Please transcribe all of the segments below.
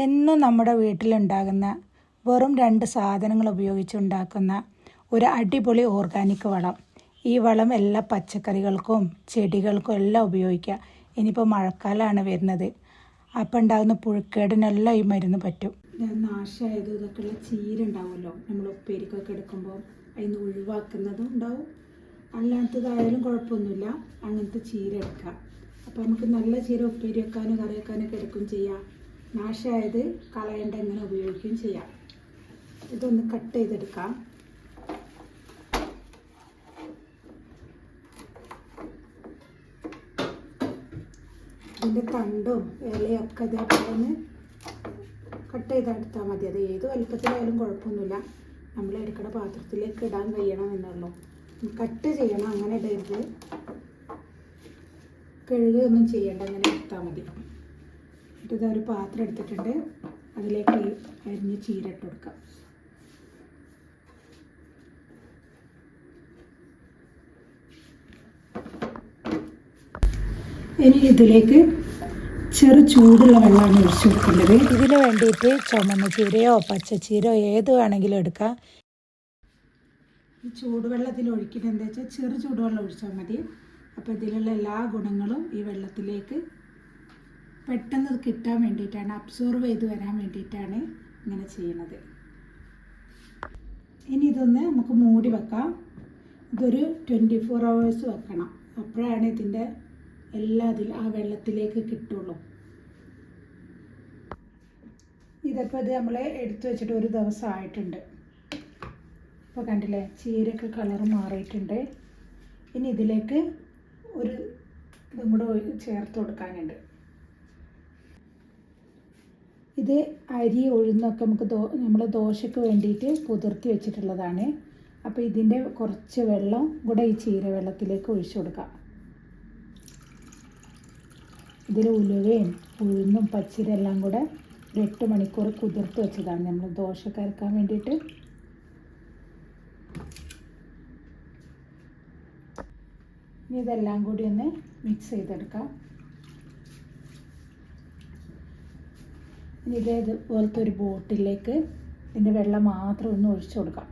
എന്നും നമ്മുടെ വീട്ടിലുണ്ടാകുന്ന വെറും 2 സാധനങ്ങൾ ഉപയോഗിച്ചുണ്ടാക്കുന്ന ഒരു അടിപൊളി ഓർഗാനിക് വളം. ഈ വളം എല്ലാ പച്ചക്കറികൾക്കും ചെടികൾക്കും എല്ലാം ഉപയോഗിക്കാം. ഇനിയിപ്പോൾ മഴക്കാലമാണ് വരുന്നത്, അപ്പം ഉണ്ടാകുന്ന പുഴുക്കേടിനെല്ലാം ഈ മരുന്ന് പറ്റും. നാശമായത് ഇതൊക്കെയുള്ള ചീര ഉണ്ടാവുമല്ലോ, നമ്മൾ ഉപ്പേരിക്കൊക്കെ എടുക്കുമ്പോൾ അതിന് ഒഴിവാക്കുന്നതും ഉണ്ടാവും. അല്ലാത്തതായാലും കുഴപ്പമൊന്നുമില്ല, അങ്ങനത്തെ ചീര എടുക്കാം. അപ്പോൾ നമുക്ക് നല്ല ചീര ഉപ്പേരി വെക്കാനും കറി വെക്കാനൊക്കെ എടുക്കുകയും ചെയ്യാം. നാശമായത് കളയേണ്ട എങ്ങനെ ഉപയോഗിക്കുകയും ചെയ്യാം. ഇതൊന്ന് കട്ട് ചെയ്തെടുക്കാം. ഇതിൻ്റെ തണ്ടും ഇലയൊക്കെ ഇതേപോലെ ഒന്ന് കട്ട് ചെയ്തെടുത്താൽ മതി. അത് ഏത് വലുപ്പത്തിലായാലും കുഴപ്പമൊന്നുമില്ല, നമ്മൾ എടുക്കുന്ന പാത്രത്തിലേക്ക് ഇടാൻ കഴിയണം എന്നുള്ളൂ. കട്ട് ചെയ്യണം, അങ്ങനെ ഇടരുത്. കഴുകുകയൊന്നും ചെയ്യേണ്ട, അങ്ങനെ എടുത്താൽ മതി. എന്നിട്ട് ഇതൊരു പാത്രം എടുത്തിട്ടുണ്ട്, അതിലേക്ക് അരിഞ്ഞ് ചീര ഇട്ട് കൊടുക്കാം. ഇനി ഇതിലേക്ക് ചെറു ചൂടുള്ള വെള്ളമാണ് ഒഴിച്ചു കൊടുക്കേണ്ടത്. ഇതിന് വേണ്ടിയിട്ട് ചുമന്ന ചീരയോ പച്ചച്ചീരയോ ഏത് വേണമെങ്കിലും എടുക്കാം. ഈ ചൂടുവെള്ളത്തിൽ ഒഴിക്കുന്നത് എന്താ വെച്ചാൽ ചെറു ചൂടുവെള്ളം ഒഴിച്ചാൽ മതി. അപ്പോൾ ഇതിലുള്ള എല്ലാ ഗുണങ്ങളും ഈ വെള്ളത്തിലേക്ക് പെട്ടെന്ന് കിട്ടാൻ വേണ്ടിയിട്ടാണ്, അബ്സോർവ് ചെയ്ത് വരാൻ വേണ്ടിയിട്ടാണ് ഇങ്ങനെ ചെയ്യുന്നത്. ഇനി ഇതൊന്ന് നമുക്ക് മൂടി വെക്കാം. ഇതൊരു 24 hours വെക്കണം, അപ്പോഴാണ് ഇതിൻ്റെ എല്ലാം ആ വെള്ളത്തിലേക്ക് കിട്ടുള്ളൂ. ഇതിപ്പോൾ ഇത് നമ്മൾ എടുത്തു വെച്ചിട്ട് ഒരു ദിവസം ആയിട്ടുണ്ട്. ഇപ്പോൾ കണ്ടില്ലേ, ചീരയൊക്കെ കളർ മാറിയിട്ടുണ്ട്. ഇനി ഇതിലേക്ക് ഒരു ഇതും കൂടെ ചേർത്ത് കൊടുക്കാനുണ്ട്. ഇത് അരി ഉഴുന്നൊക്കെ നമുക്ക് നമ്മൾ ദോശയ്ക്ക് വേണ്ടിയിട്ട് കുതിർത്തി വെച്ചിട്ടുള്ളതാണ്. അപ്പോൾ ഇതിൻ്റെ കുറച്ച് വെള്ളം കൂടെ ഈ ചീര വെള്ളത്തിലേക്ക് ഒഴിച്ചു കൊടുക്കാം. ഇതിൽ ഉലുവയും ഉഴുന്നും പച്ചിരി എല്ലാം കൂടെ 8 മണിക്കൂർ കുതിർത്ത് വെച്ചതാണ് നമ്മൾ ദോശ അരക്കാൻ വേണ്ടിയിട്ട്. ഇനി ഇതെല്ലാം കൂടി ഒന്ന് മിക്സ് ചെയ്തെടുക്കാം. ഇനി ഇതേപോലത്തെ ഒരു ബോട്ടിലേക്ക് ഇതിൻ്റെ വെള്ളം മാത്രം ഒന്ന് ഒഴിച്ചു കൊടുക്കാം.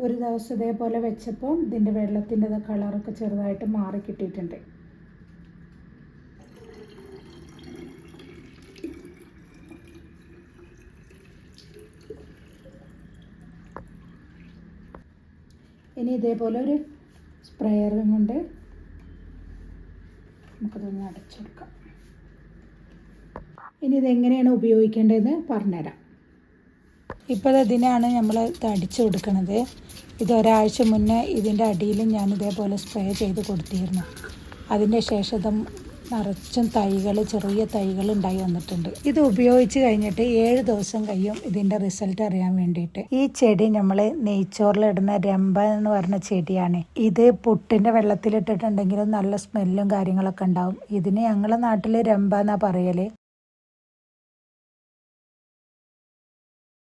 ഒരു ദിവസം ഇതേപോലെ വെച്ചപ്പോൾ ഇതിൻ്റെ വെള്ളത്തിൻ്റെ കളറൊക്കെ ചെറുതായിട്ട് മാറി കിട്ടിയിട്ടുണ്ട്. ഇനി ഇതേപോലെ ഒരു സ്പ്രേയറും കൊണ്ട് നമുക്കതൊന്ന് അടച്ചു കൊടുക്കാം. ഇനി ഇതെങ്ങനെയാണ് ഉപയോഗിക്കേണ്ടതെന്ന് പറഞ്ഞുതരാം. ഇപ്പോൾ ഇതിനാണ് നമ്മൾ ഇത് അടിച്ചു കൊടുക്കുന്നത്. ഇത് ഒരാഴ്ച മുന്നേ ഇതിൻ്റെ അടിയിൽ ഞാൻ ഇതേപോലെ സ്പ്രേ ചെയ്ത് കൊടുത്തിരുന്നു. അതിൻ്റെ ശേഷം നിറച്ചും ചെറിയ തൈകൾ ഉണ്ടായി വന്നിട്ടുണ്ട്. ഇത് ഉപയോഗിച്ച് കഴിഞ്ഞിട്ട് 7 ദിവസം കഴിയും ഇതിൻ്റെ റിസൾട്ട് അറിയാൻ വേണ്ടിയിട്ട്. ഈ ചെടി നമ്മൾ നെയ്ച്ചോറിലിടുന്ന രമ്പ എന്ന് പറഞ്ഞ ചെടിയാണ്. ഇത് പുട്ടിൻ്റെ വെള്ളത്തിലിട്ടിട്ടുണ്ടെങ്കിലും നല്ല സ്മെല്ലും കാര്യങ്ങളൊക്കെ ഉണ്ടാവും. ഇതിന് ഞങ്ങളുടെ നാട്ടിൽ രമ്പ എന്നാണ് പറയൽ.